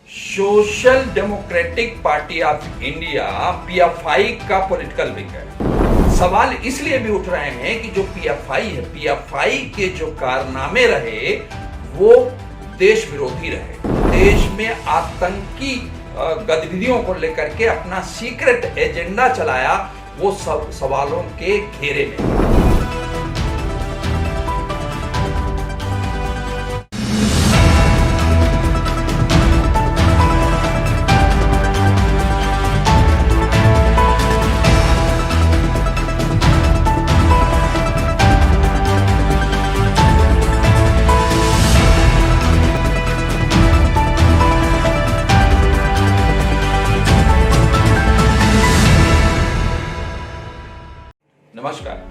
Social democratic party of India PFI का political wing है। सवाल इसलिए भी उठ रहे हैं कि जो पीएफआई है, पीएफआई के जो कारनामे रहे वो देश विरोधी रहे, देश में आतंकी गतिविधियों को लेकर के अपना सीक्रेट एजेंडा चलाया, वो सब सवालों के घेरे में। नमस्कार।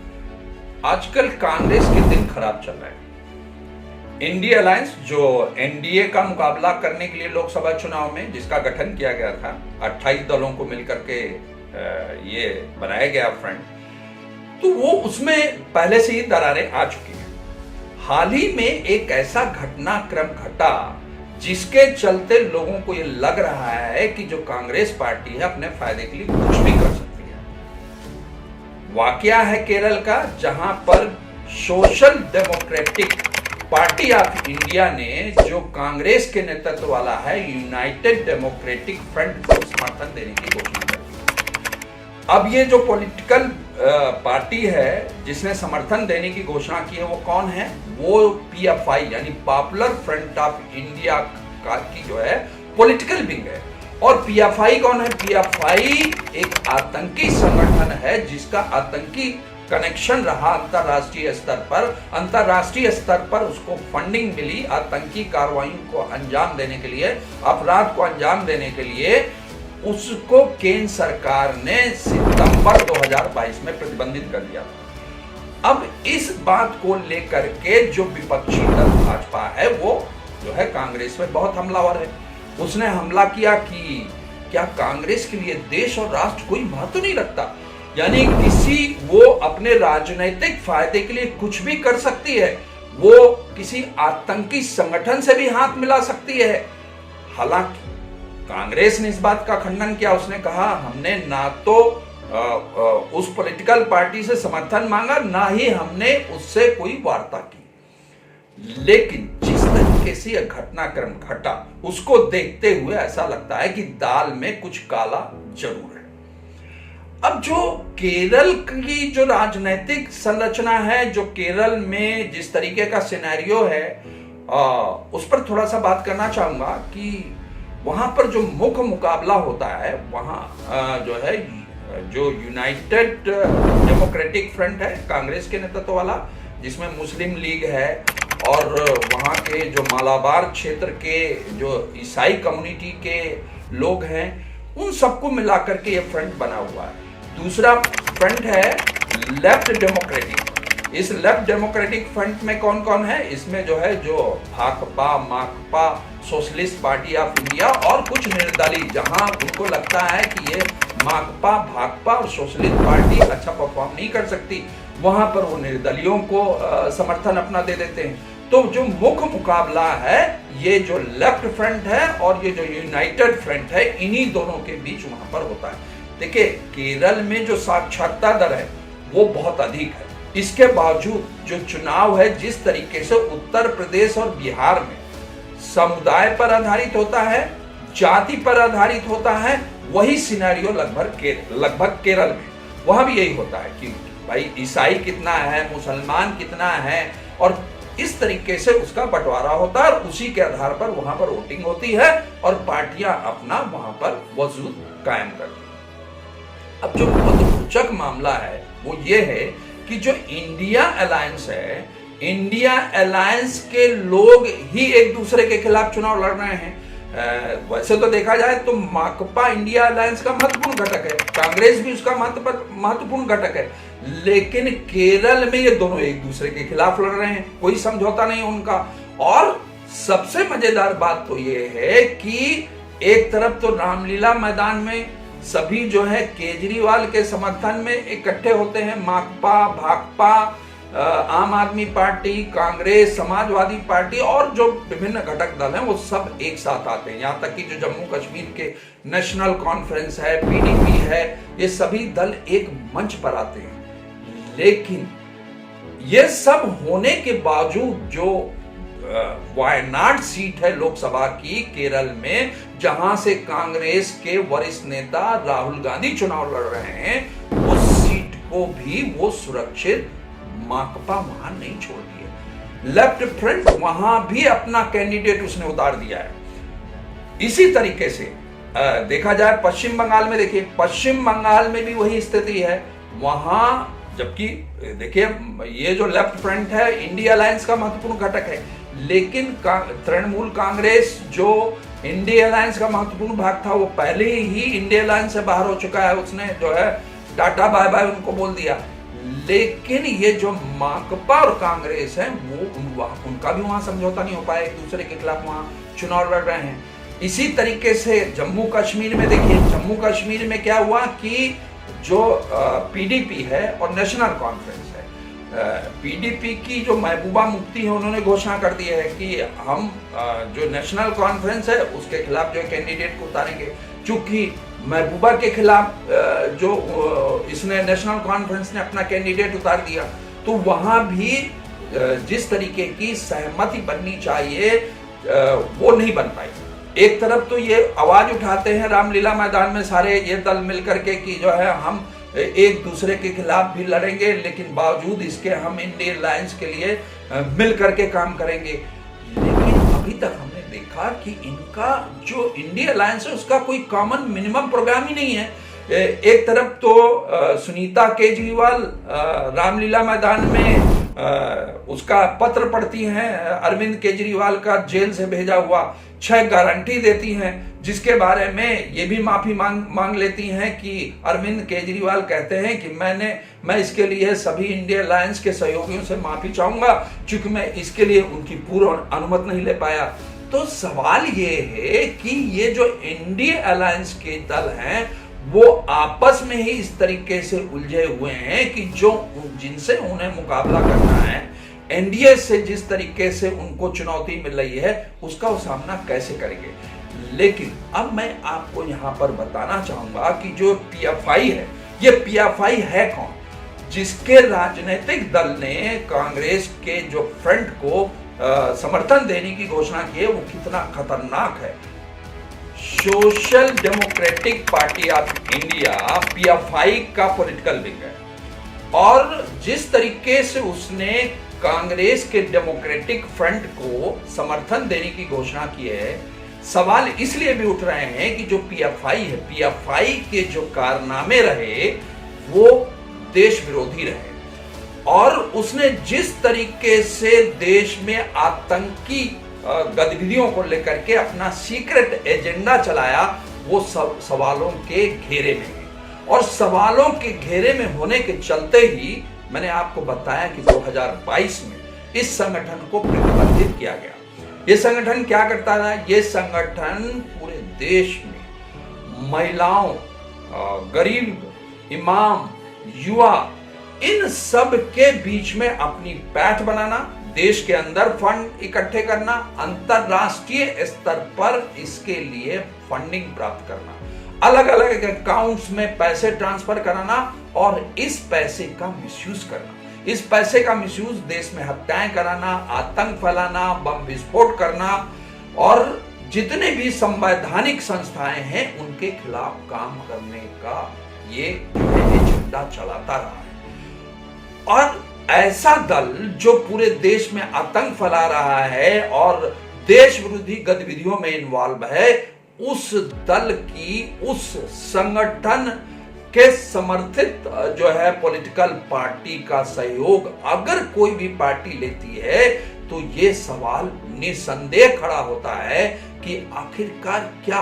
आजकल कांग्रेस के दिन खराब चल रहे हैं। इंडिया अलायंस जो एनडीए का मुकाबला करने के लिए लोकसभा चुनाव में जिसका गठन किया गया था, 28 दलों को मिलकर के ये बनाया गया फ्रंट, तो वो उसमें पहले से ही दरारें आ चुकी हैं। हाल ही में एक ऐसा घटनाक्रम घटा जिसके चलते लोगों को ये लग रहा है कि जो कांग्रेस पार्टी है अपने फायदे के लिए कुछ भी कर सकती है। वाकया है केरल का, जहां पर social democratic party of India ने जो कांग्रेस के नेतृत्व वाला है यूनाइटेड डेमोक्रेटिक फ्रंट को समर्थन देने की घोषणा की। अब ये जो पॉलिटिकल पार्टी है जिसने समर्थन देने की घोषणा की है वो कौन है? वो पीएफआई यानी पॉपुलर फ्रंट ऑफ इंडिया की जो है पॉलिटिकल विंग है। और पीएफआई कौन है? पीएफआई एक आतंकी संगठन है जिसका आतंकी कनेक्शन रहा अंतरराष्ट्रीय स्तर पर। अंतरराष्ट्रीय स्तर पर उसको फंडिंग मिली आतंकी कार्रवाइयों को अंजाम देने के लिए, अपराध को अंजाम देने के लिए। उसको केंद्र सरकार ने सितंबर 2022 में प्रतिबंधित कर दिया। अब इस बात को लेकर के जो विपक्षी दल भाजपा है वो जो है कांग्रेस में बहुत हमलावर है। उसने हमला किया कि क्या कांग्रेस के लिए देश और राष्ट्र कोई महत्व नहीं रखता? यानी वो अपने राजनीतिक फायदे के लिए कुछ भी कर सकती है, वो किसी आतंकी संगठन से भी हाथ मिला सकती है। हालांकि कांग्रेस ने इस बात का खंडन किया। उसने कहा हमने ना तो उस पॉलिटिकल पार्टी से समर्थन मांगा, ना ही हमने उससे कोई वार्ता की। लेकिन जिस तरीके से यह घटनाक्रम घटा उसको देखते हुए ऐसा लगता है कि दाल में कुछ काला जरूर है। अब जो केरल की जो राजनीतिक संरचना है, जो केरल में जिस तरीके का सिनेरियो है, उस पर थोड़ा सा बात करना चाहूंगा कि वहां पर जो मुख्य मुकाबला होता है वहां जो है जो यूनाइटेड डेमोक्रेटिक फ्रंट है कांग्रेस के नेतृत्व वाला, जिसमें मुस्लिम लीग है और वहाँ के जो मालाबार क्षेत्र के जो ईसाई कम्युनिटी के लोग हैं, उन सबको मिलाकर के ये फ्रंट बना हुआ है। दूसरा फ्रंट है लेफ्ट डेमोक्रेटिक। इस लेफ्ट डेमोक्रेटिक फ्रंट में कौन कौन है? इसमें जो है जो भाकपा, माकपा, सोशलिस्ट पार्टी ऑफ इंडिया और कुछ निर्दलीय, जहां उनको लगता है कि ये माकपा, भाकपा और सोशलिस्ट पार्टी अच्छा परफॉर्म नहीं कर सकती, वहां पर वो निर्दलियों को समर्थन अपना दे देते हैं। तो जो मुख्य मुकाबला है ये जो लेफ्ट फ्रंट है और ये जो यूनाइटेड फ्रंट है, इन्हीं दोनों के बीच वहां पर होता है। देखिए केरल में जो साक्षरता दर है वो बहुत अधिक है। इसके बावजूद जो चुनाव है जिस तरीके से उत्तर प्रदेश और बिहार में समुदाय पर आधारित होता है, जाति पर आधारित होता है, वही सिनेरियो लगभग केरल में वहां भी यही होता है कि भाई ईसाई कितना है, मुसलमान कितना है, और इस तरीके से उसका बंटवारा होता है और उसी के आधार पर वहां पर वोटिंग होती है और पार्टियां अपना वहां पर वजूद कायम करती हैं। अब जो बहुत रोचक मामला है वो ये है कि जो इंडिया अलायंस है, इंडिया अलायंस के लोग ही एक दूसरे के खिलाफ चुनाव लड़ रहे हैं। वैसे तो देखा जाए तो माकपा इंडिया अलायंस का महत्वपूर्ण घटक है, कांग्रेस भी उसका महत्वपूर्ण घटक है, लेकिन केरल में ये दोनों एक दूसरे के खिलाफ लड़ रहे हैं, कोई समझौता नहीं उनका। और सबसे मजेदार बात तो ये है कि एक तरफ तो रामलीला मैदान में सभी जो है केजरीवाल के समर्थन में इकट्ठे होते हैं, माकपा, भाकपा, आम आदमी पार्टी, कांग्रेस, समाजवादी पार्टी और जो विभिन्न घटक दल हैं वो सब एक साथ आते हैं। यहाँ तक कि जो जम्मू कश्मीर के नेशनल कॉन्फ्रेंस है, पीडीपी है, ये सभी दल एक मंच पर आते हैं। लेकिन ये सब होने के बावजूद जो वायनाड सीट है लोकसभा की केरल में, जहां से कांग्रेस के वरिष्ठ नेता राहुल गांधी चुनाव लड़ रहे हैं, उस सीट को भी वो सुरक्षित माकपा वहां नहीं छोड़ दिया। लेफ्ट फ्रंट वहां भी अपना कैंडिडेट उसने उतार दिया है। इसी तरीके से देखा जाए पश्चिम बंगाल में, देखिए पश्चिम बंगाल में भी वही स्थिति है। वहां जबकि देखिए ये जो लेफ्ट फ्रंट है इंडिया अलायंस का महत्वपूर्ण घटक है, लेकिन तृणमूल कांग्रेस जो इंडिया अलायंस का महत्वपूर्ण भाग था वो पहले ही इंडिया अलायंस से बाहर हो चुका है। उसने जो है टाटा बाय बाय उनको बोल दिया। लेकिन ये जो माकपा और कांग्रेस है वो उनका भी वहां समझौता नहीं हो पाया, एक दूसरे के खिलाफ वहां चुनाव लड़ रहे हैं। इसी तरीके से जम्मू कश्मीर में देखिए, जम्मू कश्मीर में क्या हुआ कि जो पीडीपी है और नेशनल कॉन्फ्रेंस है, पीडीपी की जो महबूबा मुफ्ती है उन्होंने घोषणा कर दी है कि हम जो नेशनल कॉन्फ्रेंस है उसके खिलाफ जो कैंडिडेट को उतारेंगे। चूंकि महबूबा के खिलाफ जो इसने नेशनल कॉन्फ्रेंस ने अपना कैंडिडेट उतार दिया, तो वहां भी जिस तरीके की सहमति बननी चाहिए वो नहीं बन पाई। एक तरफ तो ये आवाज उठाते हैं रामलीला मैदान में सारे ये दल मिलकर के कि जो है हम एक दूसरे के खिलाफ भी लड़ेंगे, लेकिन बावजूद इसके हम इंडियन अलायंस के लिए मिल करके काम करेंगे। लेकिन अभी तक हमने देखा कि इनका जो इंडिया अलायंस है उसका कोई कॉमन मिनिमम प्रोग्राम ही नहीं है। एक तरफ तो सुनीता केजरीवाल रामलीला मैदान में उसका पत्र पढ़ती हैं, अरविंद केजरीवाल का जेल से भेजा हुआ 6 गारंटी देती हैं, जिसके बारे में ये भी माफी मांग लेती हैं कि अरविंद केजरीवाल कहते हैं कि मैं इसके लिए सभी इंडिया अलायंस के सहयोगियों से माफी चाहूंगा क्योंकि मैं इसके लिए उनकी पूर्ण अनुमति नहीं ले पाया। तो सवाल ये है कि ये जो इंडिया अलायंस के दल हैं वो आपस में ही इस तरीके से उलझे हुए हैं कि जो जिनसे उन्हें मुकाबला करना है, एनडीए से जिस तरीके से उनको चुनौती मिल रही है उसका वो सामना कैसे करेंगे। लेकिन अब मैं आपको यहां पर बताना चाहूंगा कि जो पीएफआई है, ये पीएफआई है कौन? जिसके राजनीतिक दल ने कांग्रेस के जो फ्रंट को समर्थन देने की घोषणा की है वो कितना खतरनाक है। Social democratic party of India PFI का पॉलिटिकल विंग है, और जिस तरीके से उसने कांग्रेस के डेमोक्रेटिक फ्रंट को समर्थन देने की घोषणा की है, सवाल इसलिए भी उठ रहे हैं कि जो पीएफआई है, पीएफआई के जो कारनामे रहे वो देश विरोधी रहे, और उसने जिस तरीके से देश में आतंकी गतिविधियों को लेकर के अपना सीक्रेट एजेंडा चलाया वो सब सवालों के घेरे में है। और सवालों के घेरे में होने के चलते ही मैंने आपको बताया कि 2022 में इस संगठन को प्रतिबंधित किया गया। ये संगठन क्या करता था? ये संगठन पूरे देश में महिलाओं, गरीब, इमाम, युवा, इन सब के बीच में अपनी पैठ बनाना, देश के अंदर फंड इकट्ठे करना, अंतरराष्ट्रीय स्तर पर इसके लिए फंडिंग प्राप्त करना, अलग अलग अकाउंट्स में पैसे ट्रांसफर कराना और इस पैसे का मिसयूज करना। इस पैसे का मिसयूज देश में हत्याएं कराना, आतंक फैलाना, बम विस्फोट करना, और जितने भी संवैधानिक संस्थाएं हैं उनके खिलाफ काम करने का ये एजेंडा चलाता रहा है। और ऐसा दल जो पूरे देश में आतंक फैला रहा है और देश विरोधी गतिविधियों में इन्वॉल्व है, उस दल की, उस संगठन के समर्थित जो है पॉलिटिकल पार्टी का सहयोग अगर कोई भी पार्टी लेती है तो ये सवाल निसंदेह खड़ा होता है कि आखिरकार क्या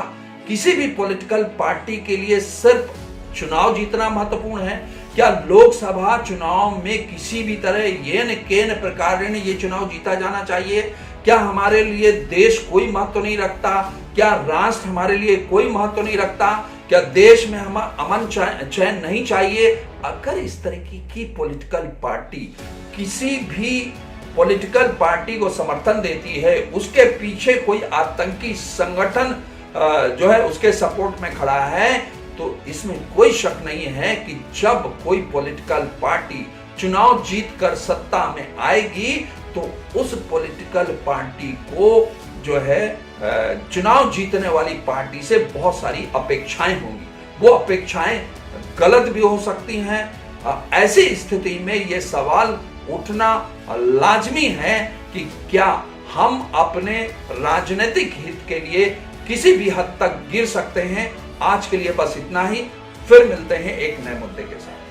किसी भी पॉलिटिकल पार्टी के लिए सिर्फ चुनाव जीतना महत्वपूर्ण है? क्या लोकसभा चुनाव में किसी भी तरह येन केन प्रकार ये चुनाव जीता जाना चाहिए? क्या हमारे लिए देश कोई महत्व नहीं रखता? क्या राष्ट्र हमारे लिए कोई महत्व नहीं रखता? क्या देश में हम अमन चैन नहीं चाहिए? अगर इस तरह की पॉलिटिकल पार्टी किसी भी पॉलिटिकल पार्टी को समर्थन देती है, उसके पीछे कोई आतंकी संगठन जो है उसके सपोर्ट में खड़ा है, तो इसमें कोई शक नहीं है कि जब कोई पॉलिटिकल पार्टी चुनाव जीत कर सत्ता में आएगी तो उस पॉलिटिकल पार्टी को जो है चुनाव जीतने वाली पार्टी से बहुत सारी अपेक्षाएं होंगी। वो अपेक्षाएं गलत भी हो सकती हैं। ऐसी स्थिति में ये सवाल उठना लाजमी है कि क्या हम अपने राजनीतिक हित के लिए किसी भी हद तक गिर सकते हैं। आज के लिए बस इतना ही, फिर मिलते हैं एक नए मुद्दे के साथ।